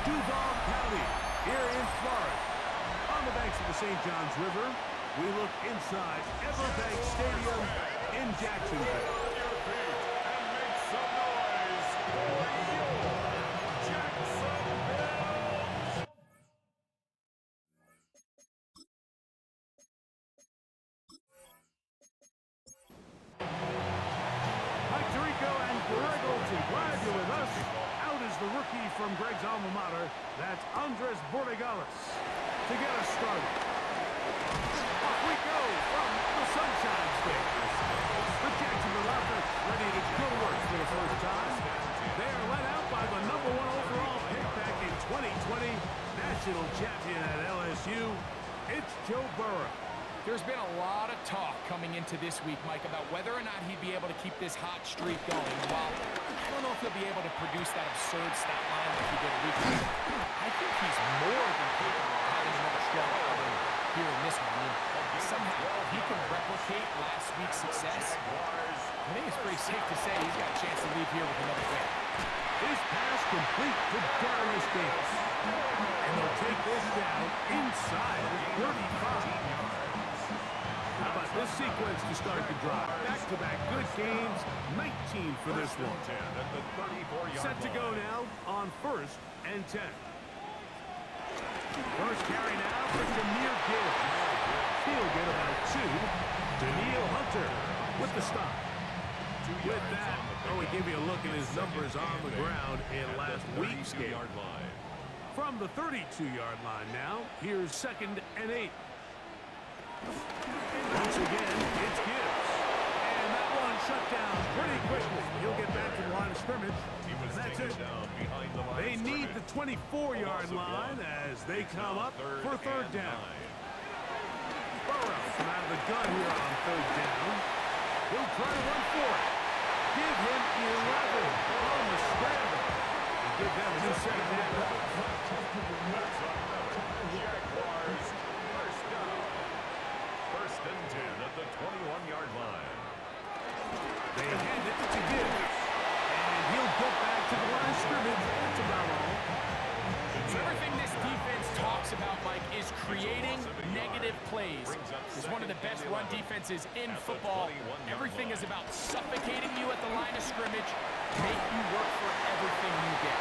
Duval County, here in Florida. On the banks of the St. Johns River, we look inside Everbank Stadium in Jacksonville. Glad you're with us. Out is the rookie from Greg's alma mater. That's Andres Borregalis to get us started. Off we go from the Sunshine State. The Jacksonville offense ready to go to work for the first time. They are led out by the #1 overall pick back in 2020, national champion at LSU. It's Joe Burrow. There's been a lot of talk coming into this week, Mike, about whether or not he'd be able to keep this hot streak going. While I don't know if he'll be able to produce that absurd stat line like he did a week ago, I think he's more than capable of having another strong outing here in this one. I mean, somehow, if he can replicate last week's success, I think it's pretty safe to say he's got a chance to leave here with another win. His pass complete to Darius Davis. And they'll take this down inside the 35. How about this sequence to start the drive? Back-to-back good games, 19 for this one. Set to go now on 1st and 10. First carry now for Jameer Gibbs. He'll get about 2. Daniil Hunter with the stop. With that, we give you a look at his numbers on the ground in last week's game. From the 32-yard line now, here's 2nd and 8. Once again, it's Gibbs. And that one shut down pretty quickly. He'll get back to the line of scrimmage. And that's it. They need the 24-yard line as they come up for 3rd down. Burrow from out of the gun here on 3rd down. He'll try to run for it. Give him 11 on the scramble. And give them a new set down. Jaguars, 1st down. 1st and 10 at the 21-yard line. They hand it to Gibbs. And he'll get back to the line of scrimmage. That's about all. Everything this defense talks about, Mike, is creating negative plays. It's one of the best run defenses in football. Everything is about suffocating you at the line of scrimmage, make you work for everything you get.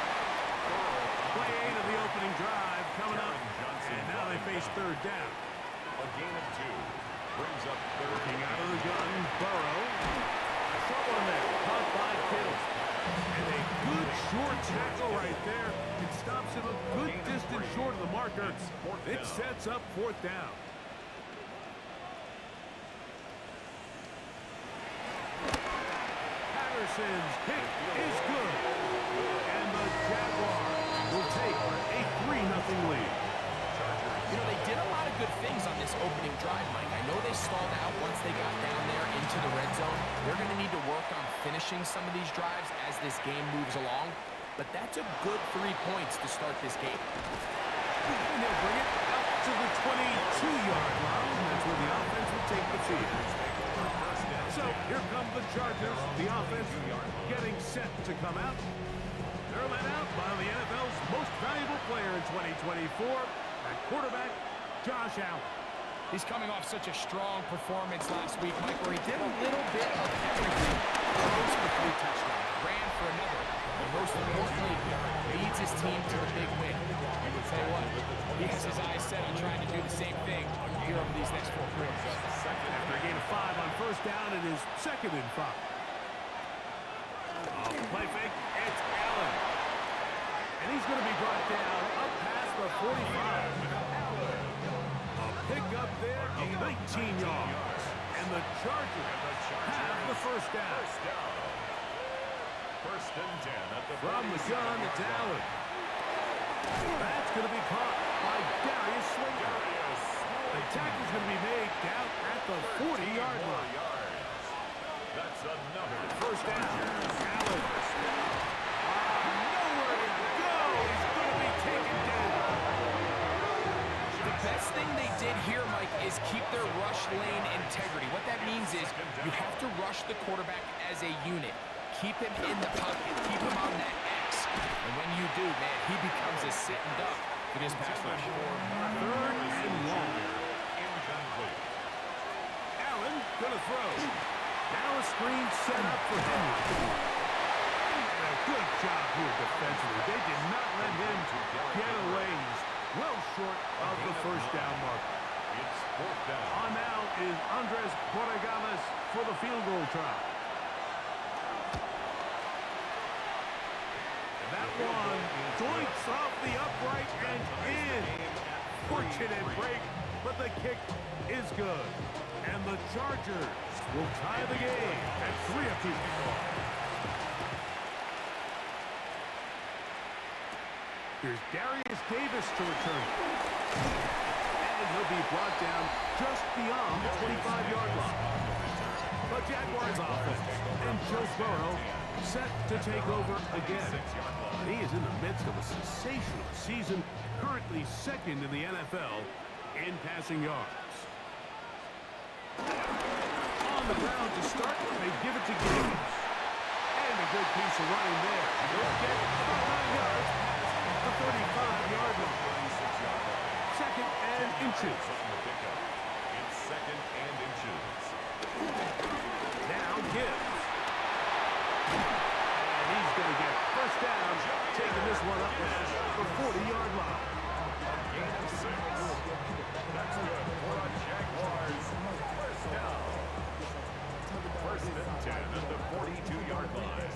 Play 8 of the opening drive coming up, and now they face 3rd down. A gain of 2. Brings up 3rd. Looking out of the gun, Burrow. Short one there, caught by Kittle. And a good short tackle right there. It stops him a good distance short of the marker. It sets up 4th down. Patterson's kick is good. And the Jaguars will take a 3-0 lead. You know, they did a lot of good things on this opening drive, Mike. I know they stalled out once they got down there into the red zone. They're going to need to work on finishing some of these drives as this game moves along. But that's a good 3 points to start this game. And they'll bring it out to the 22-yard line. That's where the offense will take the field. So here come the Chargers. The offense getting set to come out. They're led out by the NFL's most valuable player in 2024. At quarterback, Josh Allen. He's coming off such a strong performance last week, Mike, where he did a little bit of everything. Throws for 3 touchdowns, ran for another, and most importantly, leads his team to the big win. I will tell you what, he has his eyes set on trying to do the same thing here over these next 4 quarters. After a gain of 5 on 1st down, it is 2nd and 5. Off the play fake, it's Allen. And he's going to be brought down up past the 45. A pick up there of 19 yards. And the Chargers have the 1st down. 1st and 10 at the from the gun, it's Allen. That's going to be caught by Darius Slayton. The tackle's going to be made down at the 40-yard line. That's another 1st down. Allen. Nowhere to go. He's going to be taken down. The best thing they did here, Mike, is keep their rush lane integrity. What that means is you have to rush the quarterback as a unit. Keep him in the pocket. Keep him on that X. And when you do, man, he becomes a to sit and duck for this pass rush. Third and long. Incomplete. Allen gonna throw. Now a screen set up for Henry. And a good job here defensively. They did not let him get away. He's well short of the first down marker. It's fourth down. On now is Andres Borregales for the field goal try. And that one doinks off the upright and in. Fortunate break, but the kick is good. And the Chargers will tie the game at 3 apiece. Here's Darius Davis to return. And he'll be brought down just beyond the 25-yard line. The Jaguars offense and Joe Burrow set to take over again. He is in the midst of a sensational season, currently second in the NFL in passing yards. On the ground to start, they give it to Gibbs. And a good piece of running there. He'll get about 9 yards past the 35-yard line. Second and inches. It's second and inches. Now Gibbs. And he's going to get first down, taking this one up past the 40-yard line. Gain of 6. That's good for a Jaguars first down. First and 10 at the 42-yard line.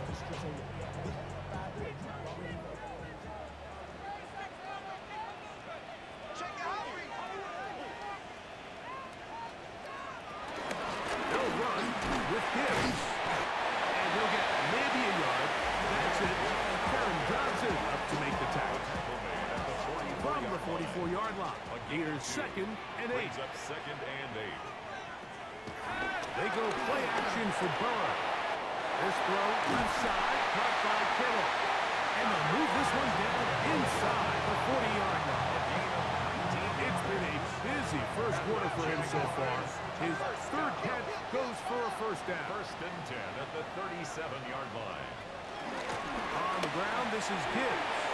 They'll run with Gibbs. And he'll get maybe a yard. That's it. Karen Johnson up to make the tackle. From the 44-yard line. Here's second and 8. Brings up second and 8. They go play action for Burrow. This throw left side, caught by Kittle. And they'll move this one down inside the 40-yard line. It's been a busy first quarter for him so far. His third catch goes for a first down. First and 10 at the 37-yard line. On the ground, this is Gibbs.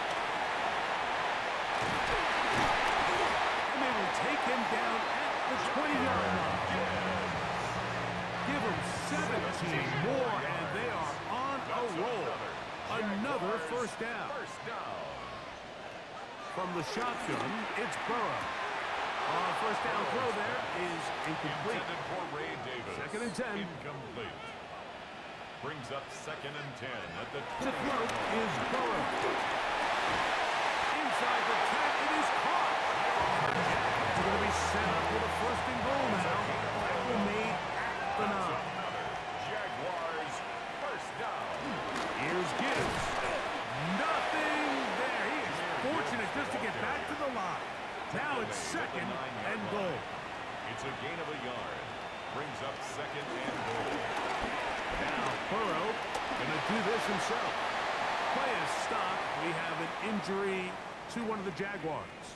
And they will take him down at the 20-yard line. Give them 17 more, and they are on a roll. Another first down. First down. From the shotgun, it's Burrow. First down throw there is incomplete. Intended for Ray Davis. Second and 10. Incomplete. Brings up second and 10 at the To throw is Burrow. Inside the 10, it is caught. They're going to be set up with a first and goal now. Tackle made at the 9. Jaguars first down. Here's Gibbs. Nothing there. He is fortunate just to get back to the line. Now it's second and goal. It's a gain of a yard. Brings up second and goal. Now Burrow going to do this himself. Play is stopped. We have an injury to one of the Jaguars.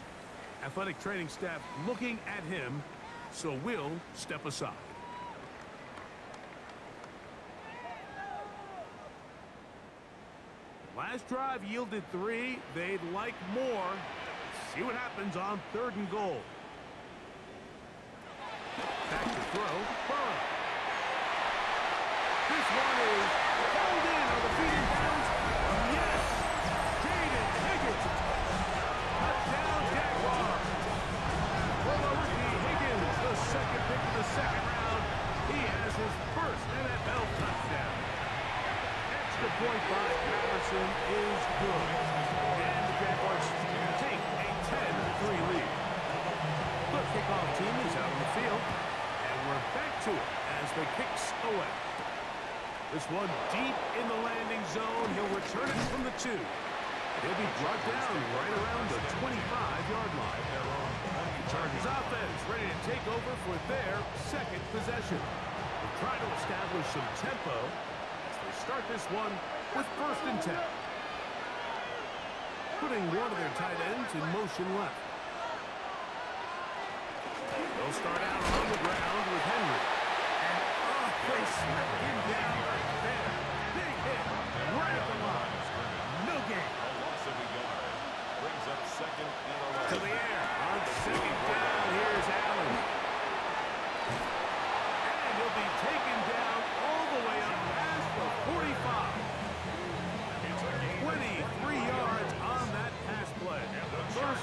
Athletic training staff looking at him, so we'll step aside. Last drive yielded 3. They'd like more. See what happens on third and goal. Back to throw. Burrow. This one is held in on the feet and bounds. Yes! Jaden Higgins. Touchdown Jaguars. For the rookie Higgins, the second pick of the second round. He has his first NFL touchdown. Extra point by Patterson is good. And the Jaguars take a 10-3 lead. The kickoff team is out on the field. And we're back to it as the kicks away. This one deep in the landing zone. He'll return it from the 2. He'll be brought down right around the 25-yard line. The Chargers offense ready to take over for their second possession. They'll try to establish some tempo as they start this one with first and 10. Putting one of their tight ends in motion left. They'll start out on the ground with Henry. And they smack him down there. Big hit right at the line. No gain. A loss of a yard. Brings up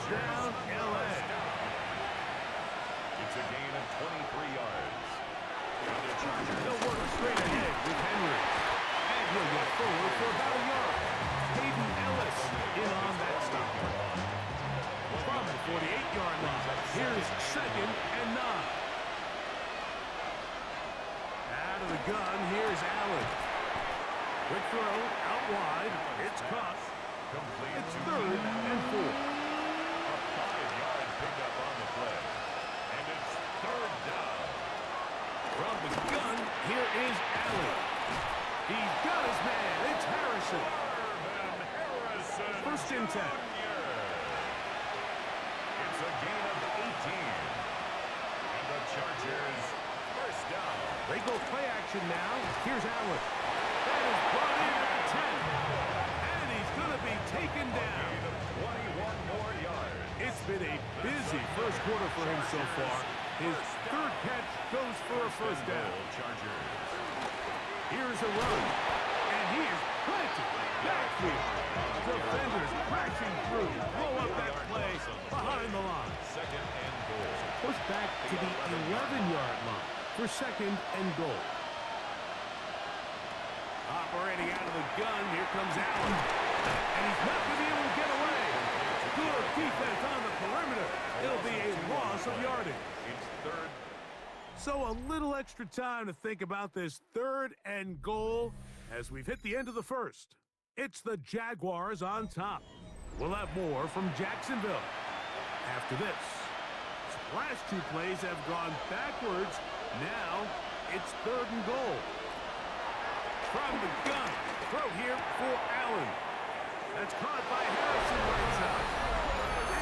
Touchdown, LA. It's a gain of 23 yards. And the Chargers. They'll work straight ahead with Henry. And he'll get forward for about a yard. Hayden Ellis in on that stop. From the 48-yard line, here's 2nd and 9. Out of the gun, here's Allen. Quick throw, out wide. It's caught. It's 3rd and 4. A 5-yard pickup on the play. And it's 3rd down. From the gun, here is Allen. He's got his man. It's Harrison. Harrison. 1st and 10. It's a gain of 18. And the Chargers, 1st down. They go play action now. Here's Allen. That is brought in at the 10. And he's going to be taken down. Gain of 21 more yards. It's been a busy first quarter for him so far. His 3rd catch goes for a 1st down. Chargers. Here's a run. And he is planted backfield. Defenders crashing through. Blow up that play behind the line. 2nd and goal. Push back to the 11-yard line for 2nd and goal. Operating out of the gun, here comes Allen. And he's not going to be able to get away. Good defense on the perimeter. It'll be a loss of yardage. It's 3rd. So a little extra time to think about this 3rd and goal as we've hit the end of the first. It's the Jaguars on top. We'll have more from Jacksonville after this. Last 2 plays have gone backwards. Now it's 3rd and goal. From the gun, throw here for Allen. That's caught by Harrison right side.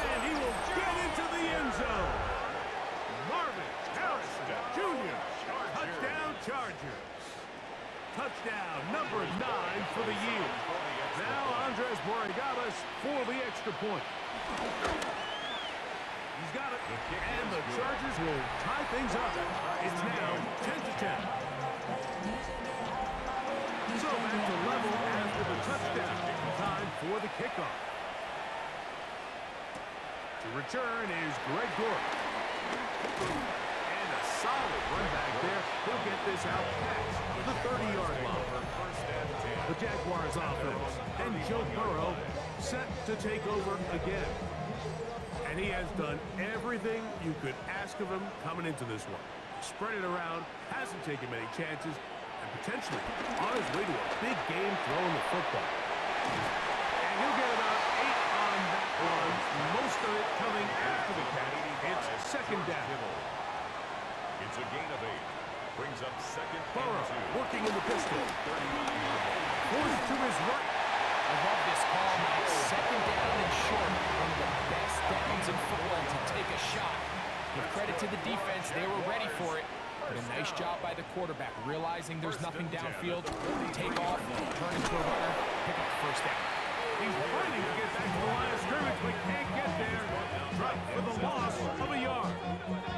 And he will get into the end zone. Marvin Harrison Jr. Touchdown Chargers. Touchdown number 9 for the year. Now Andres Borregales for the extra point. He's got it. And the Chargers will tie things up. It's now 10-10. So back to level after the touchdown. Time for the kickoff. To return is Greg Dortch. And a solid run back there. He'll get this out past the 30-yard line. The Jaguars offense and Joe Burrow set to take over again. And he has done everything you could ask of him coming into this one. Spread it around, hasn't taken many chances, and potentially on his way to a big game throwing the football. And he'll get about 8 on that one, most of it coming after the catch. It's 2nd down. It's a gain of 8. Brings up 2nd Burrow and 2. working in the pistol. 39. Forced to his right. I love this call, Mike. 2nd down and short. One of the best downs in football to take a shot. Give credit to the defense. They were ready for it. But a nice job by the quarterback, realizing there's nothing downfield. Take off, turn into a runner, pick up the 1st down. He's fighting to get back to the line of scrimmage, but can't get there. Drop for the loss of a yard.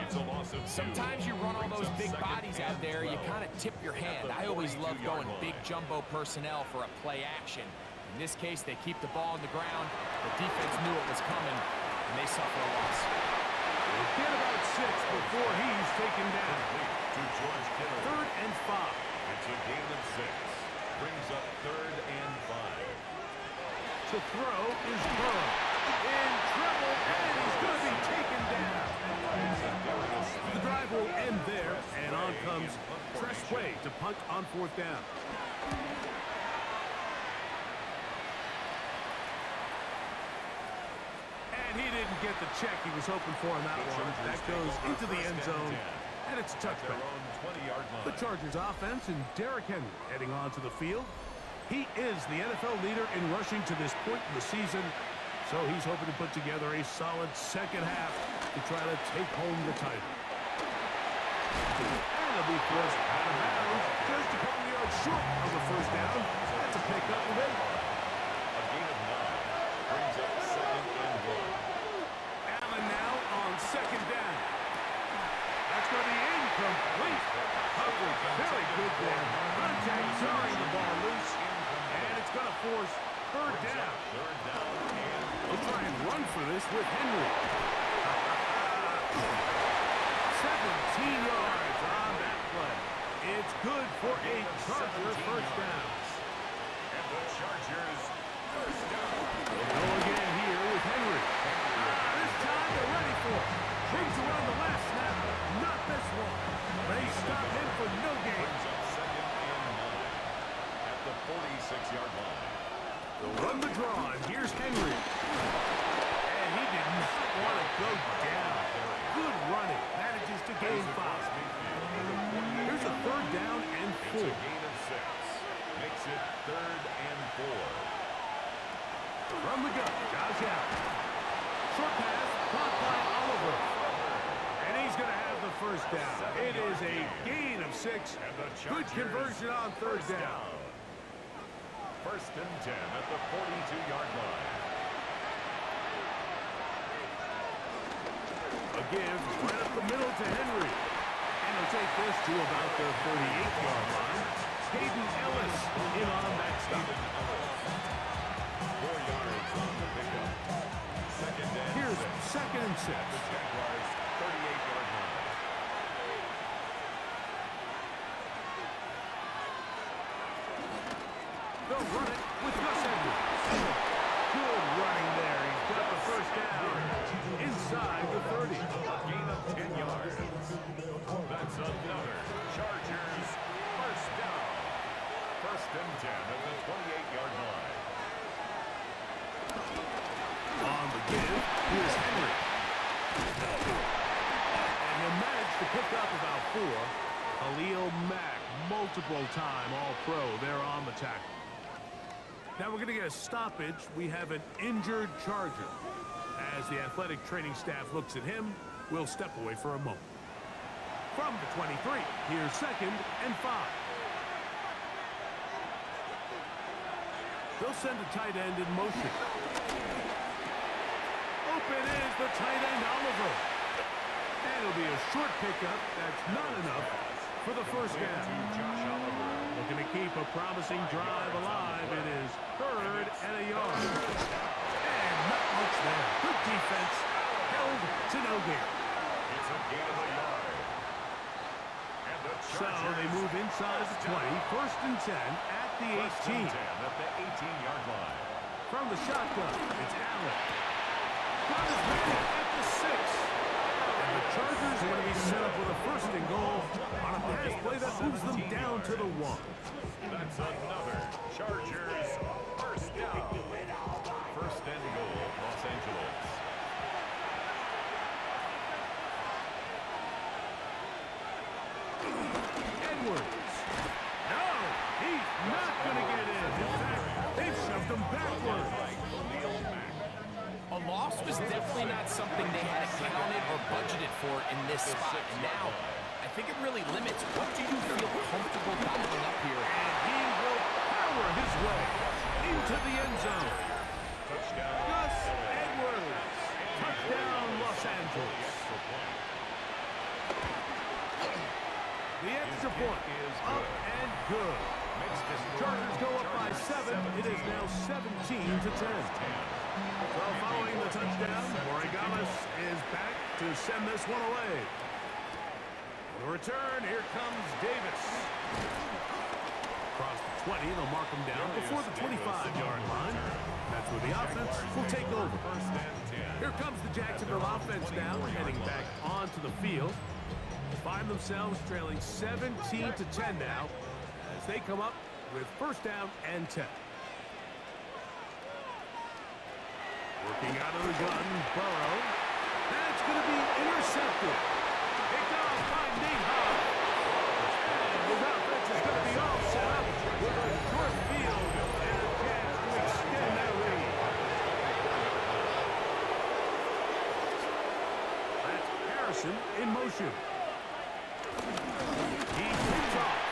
It's a loss of 2. Sometimes you run all those big bodies out there, you kind of tip your hand. I always love going big jumbo personnel for a play action. In this case, they keep the ball on the ground. The defense knew it was coming, and they suffer a loss. He'll get about 6 before he's taken down. To George Kittle. 3rd and 5. It's a gain of 6. Brings up 3rd and 5. To throw is Burrow. In trouble, and he's going to be taken down. The drive will end there, and on comes Tress Way to punt on 4th down. And he didn't get the check he was hoping for on that one. That goes into the end zone, and it's a touchback. The Chargers offense and Derrick Henry heading onto the field. He is the NFL leader in rushing to this point in the season, so he's hoping to put together a solid 2nd half to try to take home the title. And he'll be forced out of bounds just a couple yards short of the 1st down. That's a pickup of 8. A gain of 9. Brings up 2nd and 1. Allen now on 2nd down. That's going to be incomplete. Coverage very good there. Contact jarring the ball loose. And it's going to force 3rd down. 3rd down and They'll try and run for this. this with Henry. 17 yards on that play. It's good for a Charger first down. And the Chargers first down. They'll go again here with Henry. This time they're ready for it. Brings around the last snap. Not this one. They stop him for no gain. Brings up 2nd and 9 at the 46-yard line. They'll run the draw, and here's Henry. And he did not want to go down. Good running. Manages to gain 5. Here's a 3rd down and 4. It's a gain of 6. Makes it 3rd and 4. From the gun, Josh Allen. Short pass, caught by Oliver. And he's going to have the first down. It is a gain of 6. Good conversion on 3rd down. 1st and 10 at the 42-yard line. A give right up the middle to Henry. And he'll take this to about the 38-yard line. Hayden Ellis in on that stop. 4 yards on the pickup. 2nd and Here's 6. 2nd and 6. The Jaguars' 38-yard line. They'll run it with Gus Edwards. Good running there. He's got the first down inside the 30. Gain of 10 yards. That's another Chargers first down. 1st and 10 at the 28-yard line. On the give, here's Henry. And he'll manage to pick up about 4. Khalil Mack, multiple-time All-Pro there on the tackle. Now we're going to get a stoppage. We have an injured Charger. As the athletic training staff looks at him, we'll step away for a moment. From the 23, here's 2nd and 5. They'll send a tight end in motion. Open is the tight end, Oliver. And it'll be a short pickup. That's not enough for the first down. Looking to keep a promising drive alive. It is 3rd and a yard. And not much there. Good defense. Held to no gain. It's a gain of a yard. And the So they move inside the 20. 1st and 10 at the 18. At the 18-yard line. From the shotgun, it's Allen. Got his man at the 6. And the Chargers are going to be set up with a 1st and goal on a pass play that moves them down to the 1. That's another Chargers first down. 1st and goal, Los Angeles. Edwards. No, he's not going to get in. In fact, they've shoved him backwards. A loss was definitely not something they had accounted or budgeted for in this spot. And now, I think it really limits what do you feel comfortable dialing up here. And he will power his way into the end zone. Touchdown. Gus Edwards. Touchdown, Los Angeles. The extra point is up and good. Chargers go up by 7. It is now 17-10. So following the touchdown, Borregales is back to send this one away. The return, here comes Davis. Across the 20, they'll mark him down before the 25-yard line. That's where the offense will take over. Here comes the Jacksonville offense now, heading back onto the field. They find themselves trailing 17-10 now as they come up with 1st down and 10. Working out of the gun, Burrow. That's going to be intercepted. Picked off by Nate Hogg. And his offense is going to be all set up with a short field and a chance to extend their lead. That's Harrison in motion. He picks off.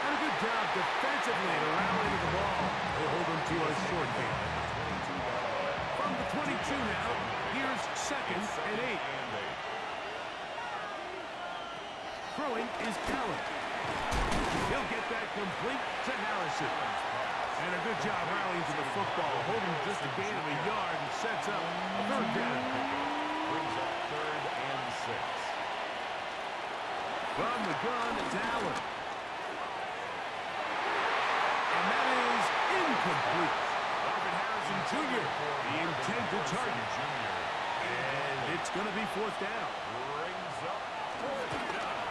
And a good job defensively to rally to the ball. They hold him to a short gain. From the 22 now, here's 2nd and 8. Throwing is Allen. He'll get that complete to Harrison. And a good job rallying to the football, holding just a gain of a yard and sets up a third down. Brings up 3rd and 6. From the gun, it's Allen. And that is incomplete. Marvin Harrison Jr., the intended target. And it's going to be 4th down. Brings up 4th down.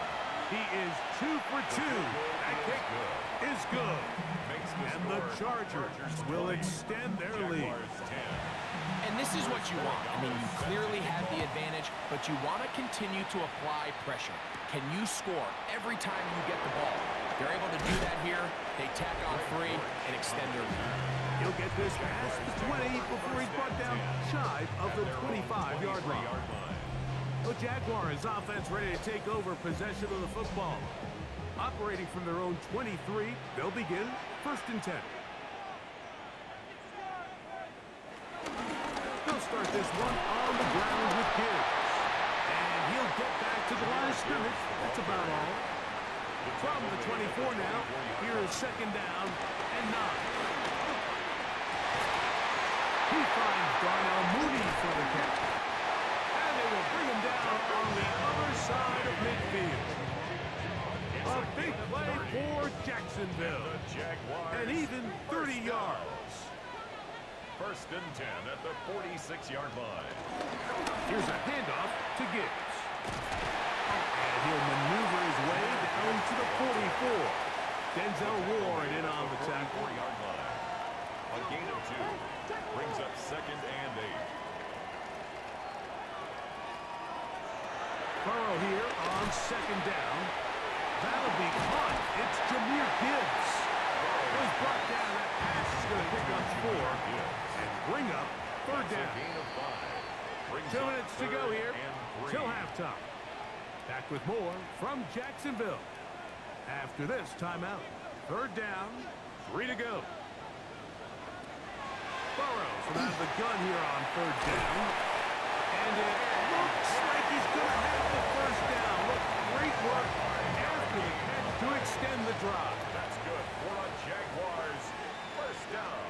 He is 2 for 2. That kick is good. And the Chargers will extend their lead. And this is what you want. I mean, you clearly have the advantage, but you want to continue to apply pressure. Can you score every time you get the ball? They're able to do that here. They tack on 3 and extend their lead. He'll get this past the 20 before he's brought down shy of the 25-yard line. The Jaguars offense ready to take over possession of the football. Operating from their own 23, they'll begin 1st and 10. They'll start this one on the ground with Gibbs. And he'll get back to the line of scrimmage. That's about all. From the 24 now, here is 2nd down and 9. He finds Darnell Mooney for the catch. And they will bring him down on the other side of midfield. A big play for Jacksonville. And even 30 yards. 1st and 10 at the 46-yard line. Here's a handoff to Gibbs. And he'll maneuver his way down to the 44. Denzel Ward in on the tackle. 4-yard line. A gain of 2. Brings up 2nd and 8. Burrow here on 2nd down. That'll be caught. It's Jahmyr Gibbs. Was brought down. That pass is going to pick up 4 and bring up 3rd down. 2 minutes to go here till halftime. Back with more from Jacksonville. After this timeout, 3rd down, 3 to go. Burrows from out of the gun here on 3rd down. And it looks like he's going to have the 1st down. Look, great work after the catch to extend the drive. That's good for a Jaguars 1st down.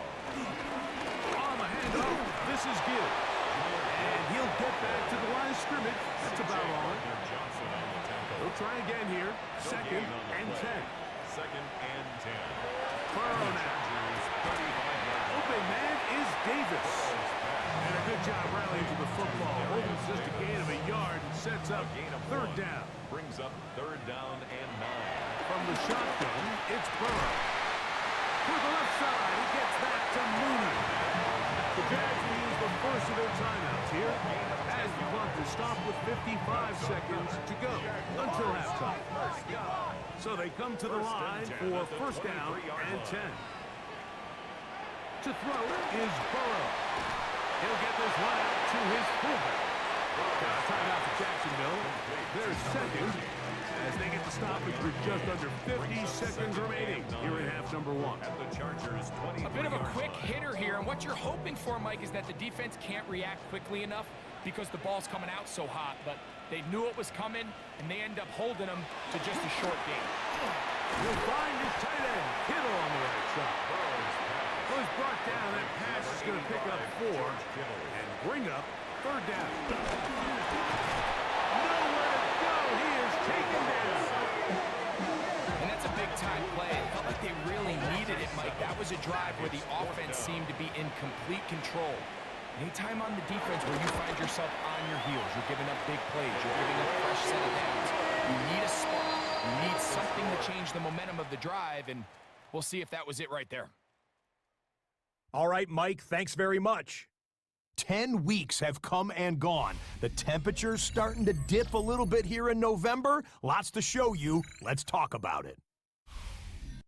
On the handoff, this is Gibbs. And he'll get back to the line of scrimmage. That's about all. We'll try again here. 2nd and 10. 2nd and 10. Burrow now. Open man is Davis. And a good job rallying to the football. Holds just a gain of a yard and sets up 3rd down. Brings up 3rd down and 9. From the shotgun, it's Burrow. To the left side, he gets that to Mooney. The Jags will use the first of their timeouts here as the clock will stop with 55 seconds to go until halftime. So they come to the line for 1st down and 10. To throw is Burrow. He'll get this one out to his fullback. Got a timeout for Jacksonville. They're 2nd as they get the stoppage with just under 50 seconds remaining here in half number 1. At the Chargers 20. A bit of a quick hitter here, and what you're hoping for, Mike, is that the defense can't react quickly enough because the ball's coming out so hot, but they knew it was coming, and they end up holding them to just a short gain. You'll find his tight end, Kittle on the right side. Was brought down. That pass is going to pick up 4 and bring up 3rd down. Nowhere to go. He is taken down. And that's a big-time play. It felt like they really needed it, Mike. That was a drive where the offense seemed to be in complete control. Anytime on the defense where you find yourself on your heels, you're giving up big plays, you're giving up a fresh set of downs, you need a spark. You need something to change the momentum of the drive, and we'll see if that was it right there. All right, Mike, thanks very much. 10 weeks have come and gone. The temperature's starting to dip a little bit here in November. Lots to show you. Let's talk about it.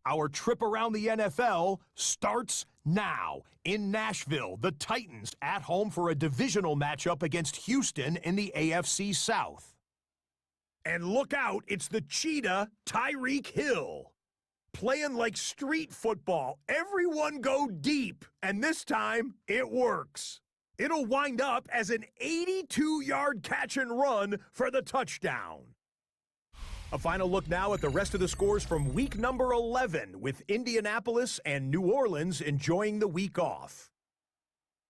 Our trip around the NFL starts now. In Nashville, the Titans at home for a divisional matchup against Houston in the AFC South. And look out, it's the cheetah, Tyreek Hill. Playing like street football. Everyone go deep, and this time, it works. It'll wind up as an 82-yard catch and run for the touchdown. A final look now at the rest of the scores from week number 11, with Indianapolis and New Orleans enjoying the week off.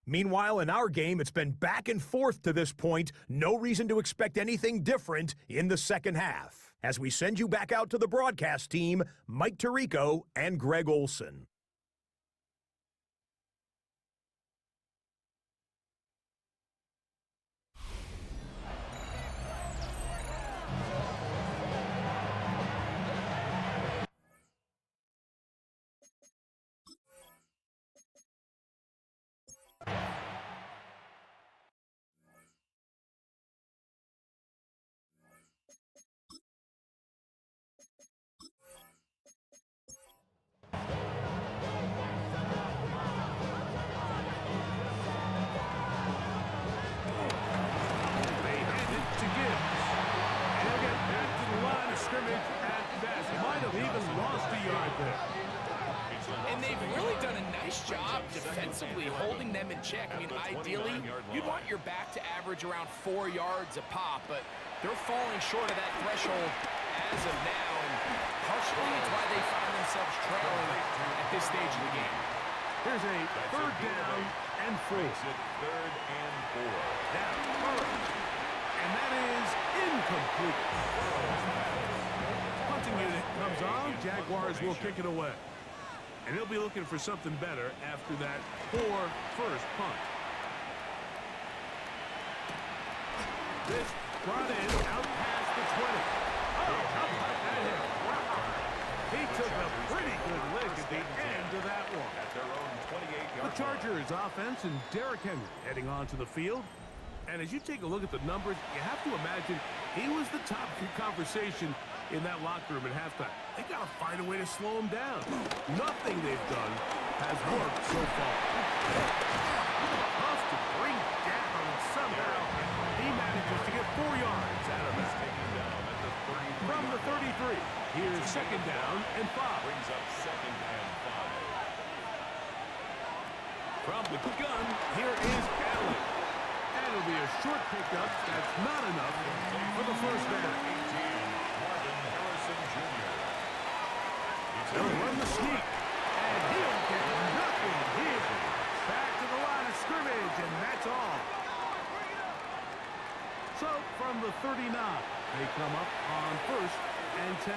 Meanwhile, in our game, it's been back and forth to this point. No reason to expect anything different in the second half. As we send you back out to the broadcast team, Mike Tirico and Greg Olson. Defensively holding them in check. I mean, ideally, you'd want your back to average around 4 yards a pop, but they're falling short of that threshold as of now, and partially it's why they find themselves trailing at this stage of the game. Here's a third down and 4. Third and 4. Now, and that is incomplete. Punting unit comes on. Jaguars will kick it away. And he'll be looking for something better after that poor first punt. This brought in out past the 20. Oh, how about that hit? Wow. He took a pretty good lick at the end of that one. At their own 28-yard The Chargers offense and Derrick Henry heading onto the field. And as you take a look at the numbers, you have to imagine he was the topic of conversation in that locker room at halftime. They got to find a way to slow him down. Nothing they've done has worked so far. Tough to bring down, and somehow he manages to get 4 yards out of that. From the 33, here's second down and 5. Brings up second and 5. From the gun, here is Allen. And it'll be a short pickup. That's not enough for the first down. He'll run the sneak, and he'll get nothing here. Back to the line of scrimmage, and that's all. So, from the 39, they come up on first and 10.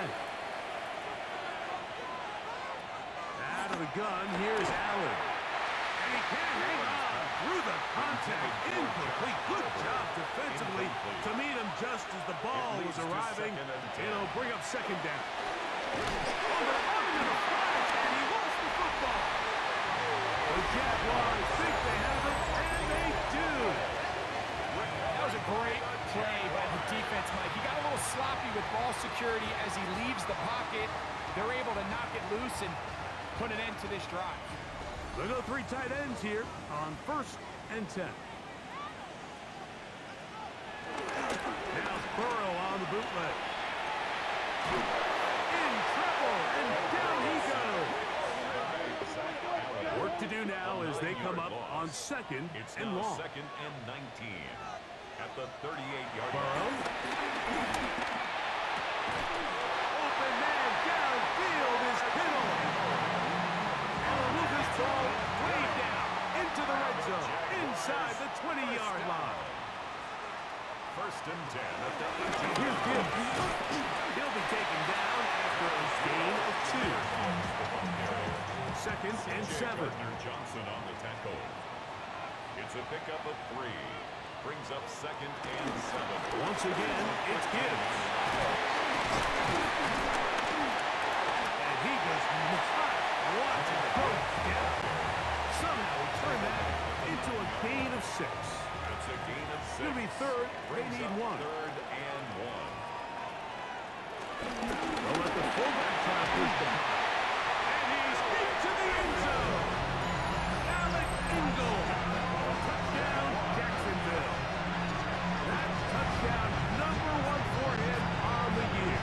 Out of the gun, here's Allen. And he can't hang on through the contact. Incomplete. Good job defensively to meet him just as the ball was arriving. It'll bring up second down. The Jaguars think they have it, and they do. That was a great play by the defense, Mike. He got a little sloppy with ball security as he leaves the pocket. They're able to knock it loose and put an end to this drive. They'll go 3 tight ends here on first and 10. Now Burrow on the bootleg. In trouble, and down he goes. Work to do now as they come up on second and long. Second and 19 at the 38-yard line. Burrow. Open man downfield is Kittle. And will move this ball way down into the red zone, inside the 20-yard line. First and 10 at the 18. Here's Gibbs. He'll be taken down after a gain of 2. Second and 7. Johnson on the tackle. It's a pickup of 3. Brings up second and 7. Once again, it's Gibbs. And he does not want to go down. Somehow he turned that into a gain of 6. That's a gain of 6. It'll be third. They need 1. Third and 1. They'll let the fullback try to push the ball. And he's into the end zone. Alec Ingold. Touchdown, Jacksonville. That touchdown number 1 for him on the year.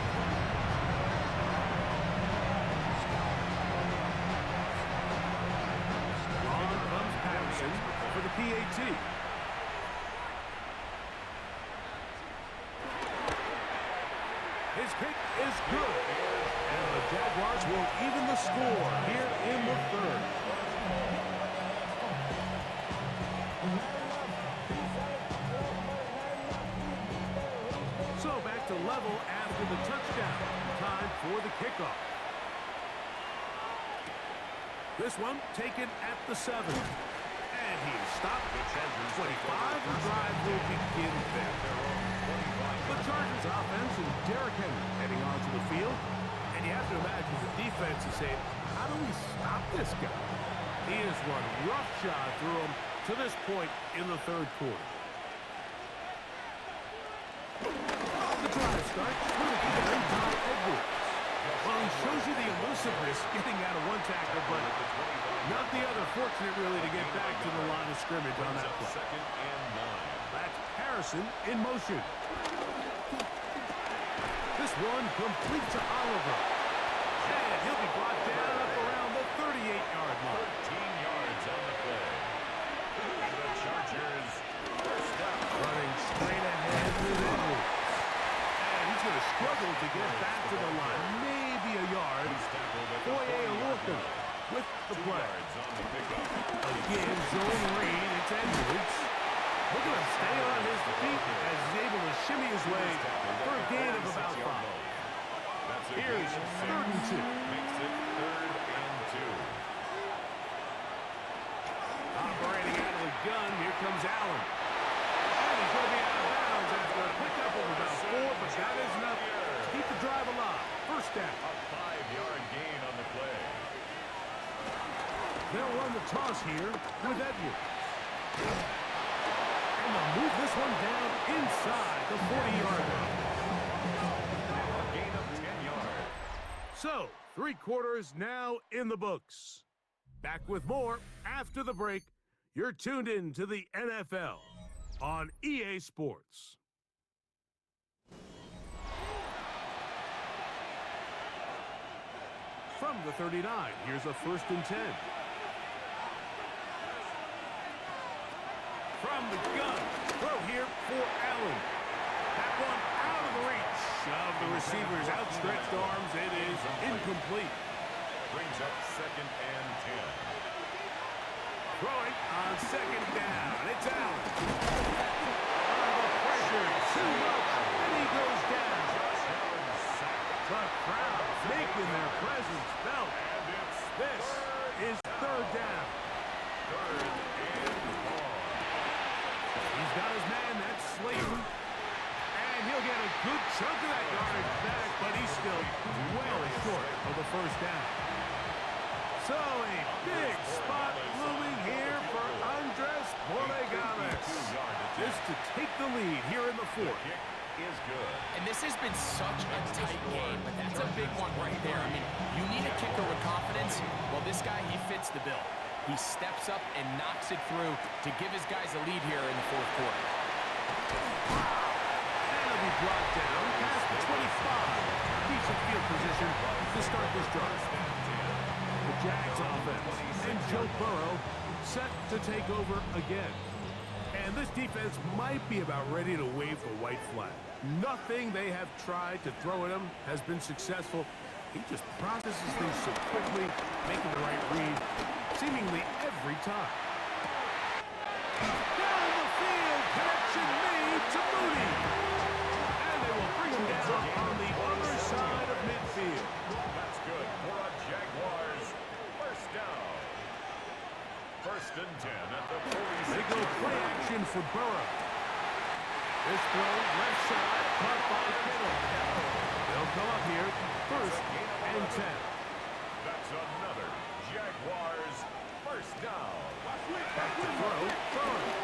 On comes Patterson for the PAT. His kick is good. And the Jaguars will even the score here in the third. So back to level after the touchdown. Time for the kickoff. This one taken at the 7. And he is stopped at 25. The drive will begin there. The Chargers offense is Derrick Henry heading onto the field. And you have to imagine the defense is saying, how do we stop this guy? He has run roughshod through him to this point in the third quarter. The drive starts with a carry by Edwards. Well, he shows you the elusiveness getting out of one tackle, but not the other. Fortunate, really, to get back to the line of scrimmage on that play. Second and 9. That's Harrison in motion. This one complete to Oliver. And he'll be brought down up around the 38-yard line. 13 yards on the play. And the Chargers first down. Running straight ahead with Edwards. And he's going to struggle to get back to the line. Maybe a yard. Wk11 with the play. Again, zone read. It's Edwards. Look at him stay on his feet as he's able to shimmy his way for a gain of about 5. Here's 3rd and 2. Makes it 3rd and 2. Operating out of the gun, here comes Allen. And he's going to be out of bounds after a pickup of about 4, but that is enough to keep the drive alive. First down. A 5-yard gain on the play. They'll run the toss here with Edwards. And they'll move this one down inside the 40-yard line. A gain of 10 yards. So, 3 quarters now in the books. Back with more after the break. You're tuned in to the NFL on EA Sports. From the 39, here's a 1st and 10. From the gun, throw here for Allen. That one out of the reach of the receiver's outstretched arms. It is incomplete. Brings up 2nd and 10. Throwing on 2nd down. It's Allen. The pressure, too much, and he goes down. The crowd making their presence felt. This is 3rd down. 3rd and long. He's got his man, that's Slayton. And he'll get a good chunk of that yardage back, but he's still well short of the 1st down. So a big spot looming here for Andres Borregales. Just to take the lead here in the 4th. Is good. And this has been such a tight game, but that's a big one right there. I mean, you need a kicker with confidence. Well, this guy, he fits the bill. He steps up and knocks it through to give his guys a lead here in the 4th quarter. And he'll be brought down past the 25. Decent field position to start this drive. The Jags offense and Joe Burrow set to take over again. And this defense might be about ready to wave the white flag. Nothing they have tried to throw at him has been successful. He just processes things so quickly, making the right read, seemingly every time. Down the field, connection made to Mooney. And they will bring him down on the other side of midfield. That's good for a Jaguars 1st down. 1st and 10 at the 46. They go play action for Burrow. This throw, left side, caught by Kittle. They'll come up here, 1st and 10. That's another Jaguars 1st down. Back to throw, Burrow.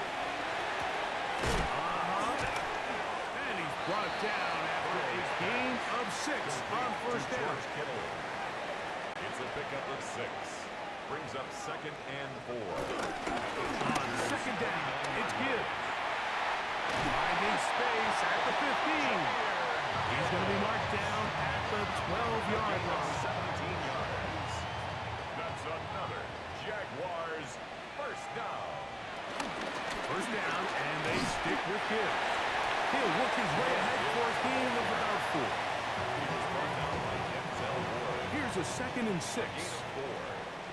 And he's brought down after a gain of 6 on 1st down. It's a pickup of 6. Brings up 2nd and 4. On 2nd down, it's Gibbs. Finding space at the 15. He's going to be marked down at the 12-yard line. 17 yards. That's another Jaguars 1st down. 1st down, and they stick with Gibbs. He'll work his way ahead for a gain of about 4. Here's a 2nd and 6.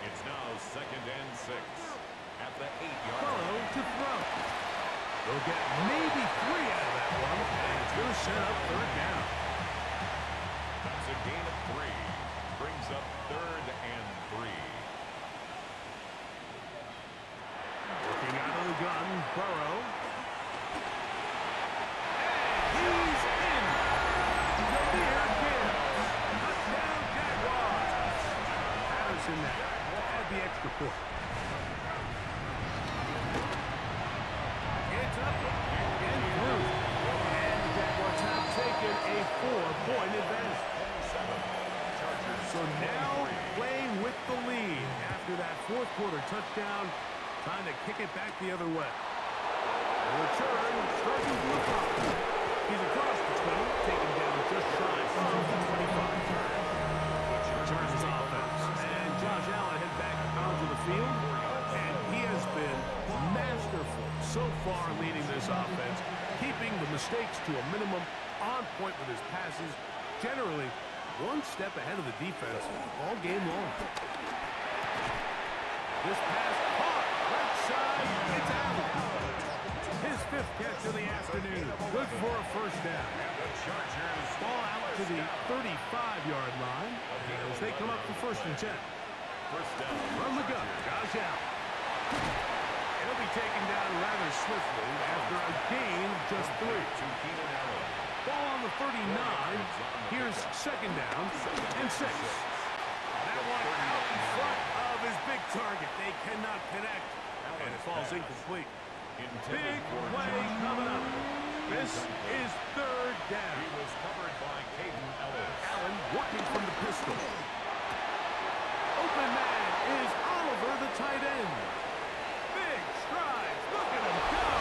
It's now 2nd and 6 at the 8-yard Burrow line. to throw. They'll get maybe 3 out of that one, and it's going to set up 3rd down. That's a gain of 3. Brings up 3rd and 3. Working out of the gun, Burrow. And he's in. Jameer Gibbs. Touchdown, Jaguars. Patterson now to add the extra point. It's up and through. And the Jaguars have taken a 4-point advantage. So now playing with the lead after that 4th quarter touchdown. Time to kick it back the other way. The return starting from the top. He's across the 20, taken down just shy of the 25. Returns his offense. And Josh Allen head back onto the field. And he has been masterful so far leading this offense, keeping the mistakes to a minimum, on point with his passes, generally one step ahead of the defense all game long. This pass caught right side. It's Allen. His 5th catch of the afternoon. Good for a 1st down. Ball out to the 35-yard line as they come up for 1st and 10. From the gun, Josh Allen. He'll be taken down rather swiftly after a gain of just 3. Ball on the 39. Here's 2nd down and 6. That one out in front of his big target. They cannot connect, and it falls incomplete. Big play coming up. This is 3rd down. He was covered by Caden Ellis. Allen working from the pistol. Open man is Oliver, the tight end. Big strides. Look at him go.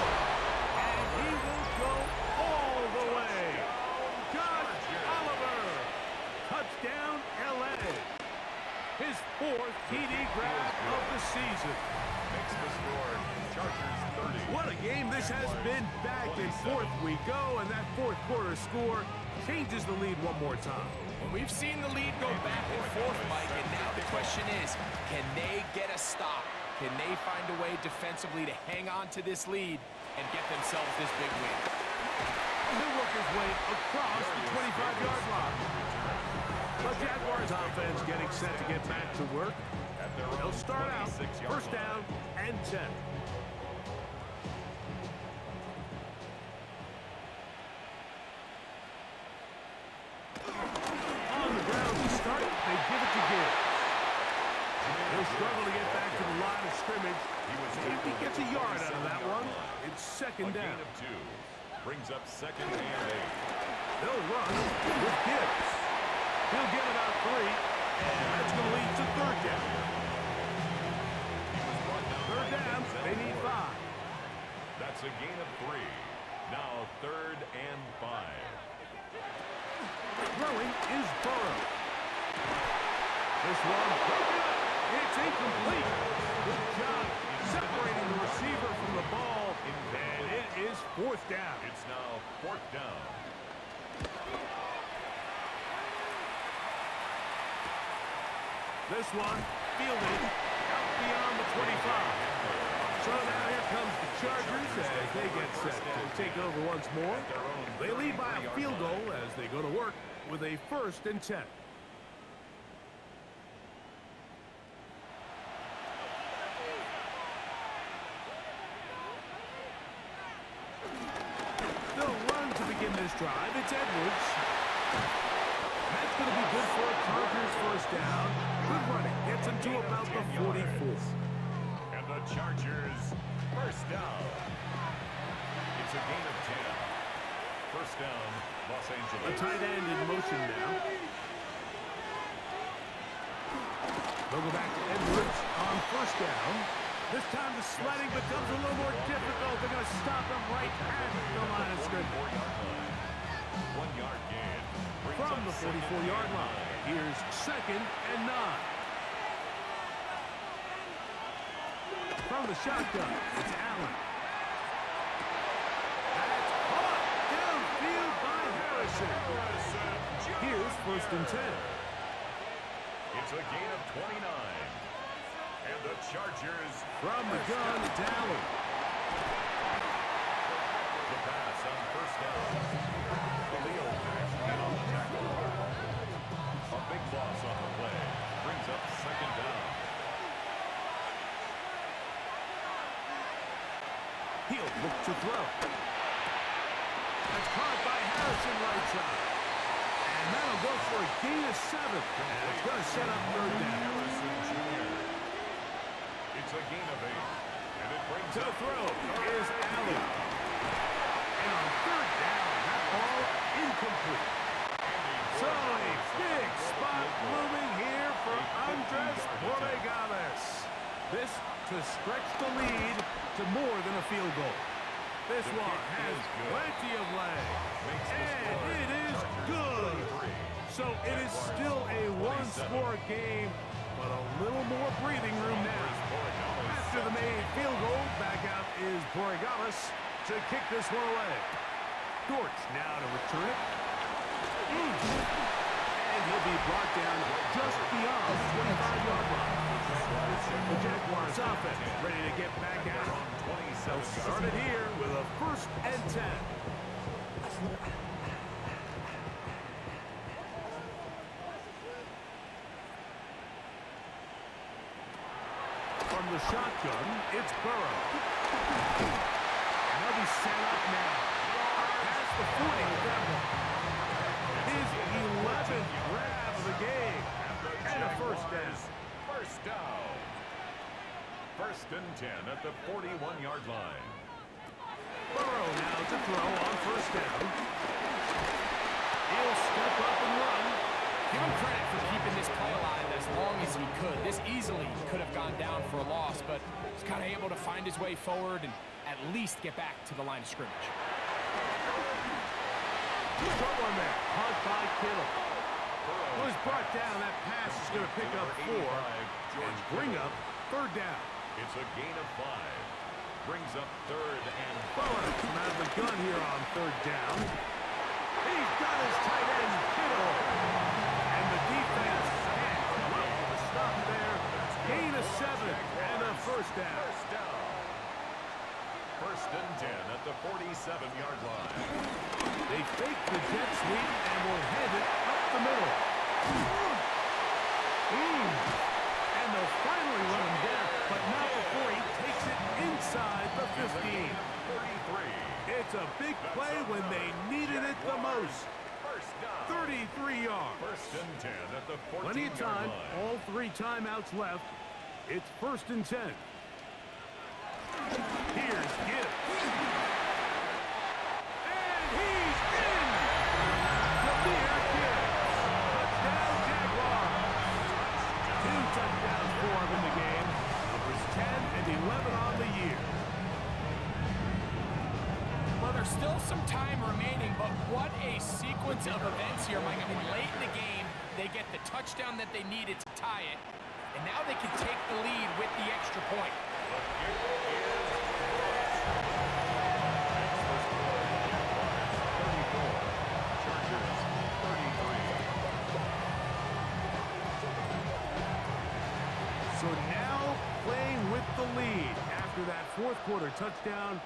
And he will go all the way. Josh Oliver. Touchdown, LA. His 4th TD grab of the season. Makes the score Chargers 30. What a game this has been. Back and forth we go, and that 4th quarter score changes the lead one more time. Well, we've seen the lead go back and forth, Mike, and now the question is, can they get a stop? Can they find a way defensively to hang on to this lead and get themselves this big win? He'll work his way across the 25-yard line. The Jaguars offense getting set to get back to work. They'll start out 1st down and 10. On the ground to start, they give it to Gibbs. He'll struggle to get back to the line of scrimmage. He gets a yard out of that one. It's 2nd down. Gain of 2. Brings up 2nd and 8. They'll run with Gibbs. He'll get about 3, and that's going to lead to 3rd down. 3rd down, they need 5. That's a gain of 3. Now 3rd and 5. Throwing is Burrow. This one broken up. It's incomplete. Good job separating the receiver from the ball, and it is 4th down. It's now 4th down. This one fielded out beyond the 25. So now here comes the Chargers as they get set to take over once more. They lead by a field goal as they go to work with a 1st and 10. They'll run to begin this drive. It's Edwards. That's going to be good for a Chargers 1st down. Good running. Gets him to about the 44. And the Chargers 1st down. It's a gain of 10. 1st down, Los Angeles. A tight end in motion now. They'll go back to Edwards on 1st down. This time the sledding becomes a little more difficult. They're going to stop him right at the line of scrimmage. 1 yard gain. From the 44-yard line, here's 2nd and 9. From the shotgun, it's Allen. That's caught downfield by Harrison. Here's first and 10. It's a gain of 29. And the Chargers From the gun, Dallin. the pass on first down. Khalil Mack in on the tackle. A big loss on the play. Brings up second down. He'll look to throw. That's caught by Harrison right side. And that'll go for a gain of 7. And it's going to set up third down. Harrison Jr. It's a gain of 8. And it brings To up throw is Allen. And on third down, that ball incomplete. So a big spot moving here for Andres Borregales. This to stretch the lead to more than a field goal. This one has plenty of leg. And it is good. So it is still a one-score game, but a little more breathing room now. After the made field goal, back out is Borregales to kick this one away. Dortch now to return it. And he'll be brought down just beyond the 25-yard line. The Jaguars offense ready to get back out. They'll start it here with a first and 10. From the shotgun, it's Burrow. And they'll be set up now. Up past the 40 with that one. His 11th grab of the game. And a first down. First down. First and 10 at the 41-yard line. Burrow now to throw on first down. He'll step up and run. Give him credit for keeping this play alive as long as he could. This easily could have gone down for a loss, but he's kind of able to find his way forward and at least get back to the line of scrimmage. Short one there. Caught by Kittle. Well, he's brought down. That pass is going to pick up 4 and bring up third down. It's a gain of 5. Brings up third and Bowen from out of the gun here on third down. He's got his tight end, Kittle. And the defense can't come up with a stop there. Gain of 7 and a first down. first down. First and 10 at the 47-yard line. They fake the jet sweep and will head it up the middle. And they'll finally run him down, but not before he takes it inside the 15. 33. It's a big play when they needed it the most. First down. 33 yards. First and 10 at the 14-yard Plenty of time. line. All 3 timeouts left. It's first and 10. Here's Gibbs. And he's in! Jameer Gibbs. Touchdown, Jaguars. 2 touchdowns for him in the game. Numbers 10 and 11 on the year. Well, there's still some time remaining, but what a sequence of events here, Mike. I mean, late in the game, they get the touchdown that they needed to tie it, and now they can take the lead with the extra point. So now playing with the lead after that fourth quarter touchdown.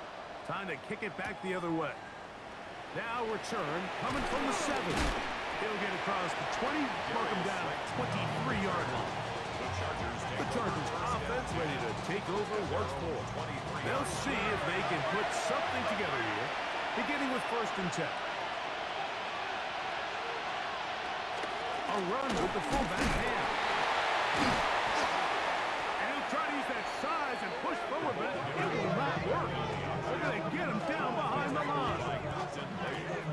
Time to kick it back the other way. Now return coming from the 7. He'll get across the 20, mark him down at 23-yard line. The Chargers offense ready to take over once more. They'll see if they can put something together here, beginning with first and 10. A run with the fullback hand. And he'll try to use that size and push forward, but it will not work. They're going to get him down behind the line.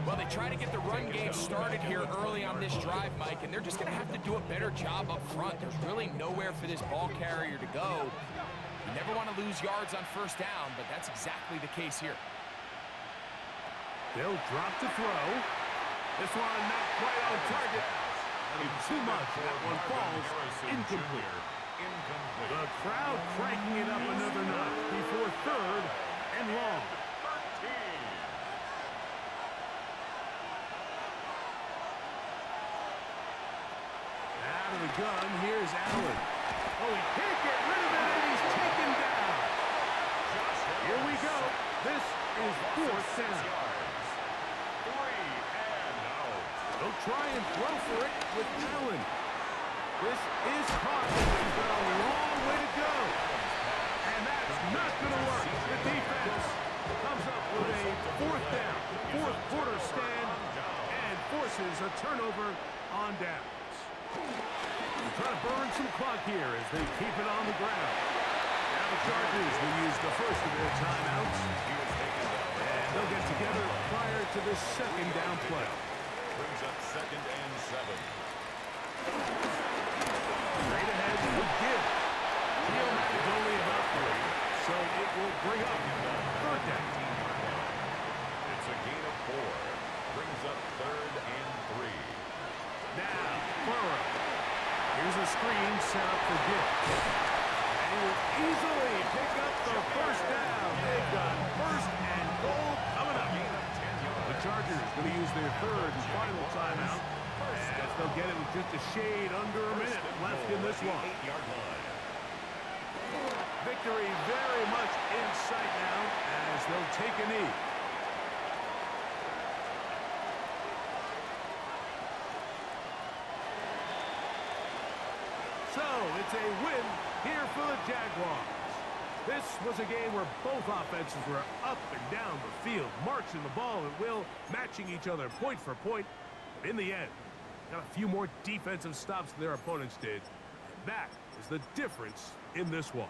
Well, they try to get the run game started here early on this drive, Mike, and they're just going to have to do a better job up front. There's really nowhere for this ball carrier to go. You never want to lose yards on first down, but that's exactly the case here. They'll drop to throw. This one not quite on target. Too much. That one falls incomplete. The crowd cranking it up another notch before third and long. the gun. Here's Allen. Oh, he can't get rid of it, and he's taken down. Here we go. This is fourth down. 3 and out. They'll try and throw for it with Allen. This is caught. He's got a long way to go. And that's not going to work. The defense comes up with a fourth down, fourth quarter stand, and forces a turnover on downs. They're trying to burn some clock here as they keep it on the ground. Now the Chargers will use the first of their timeouts. And they'll get together prior to the second down play. Brings up 2nd and 7. Straight ahead with Gibbs. Field is only about 3, so it will bring up third down. It's a gain of 4. Brings up 3rd and 3. Now, Burrow. Here's a screen set up for Gibbs. And he will easily pick up the first down. They've got first and goal coming up. The Chargers going to use their third and final timeout, as they'll get it with just a shade under a minute left in this one. 8-yard line. Victory very much in sight now as they'll take a knee. So, it's a win here for the Jaguars. This was a game where both offenses were up and down the field, marching the ball at will, matching each other point for point. But in the end, got a few more defensive stops than their opponents did. And that is the difference in this one.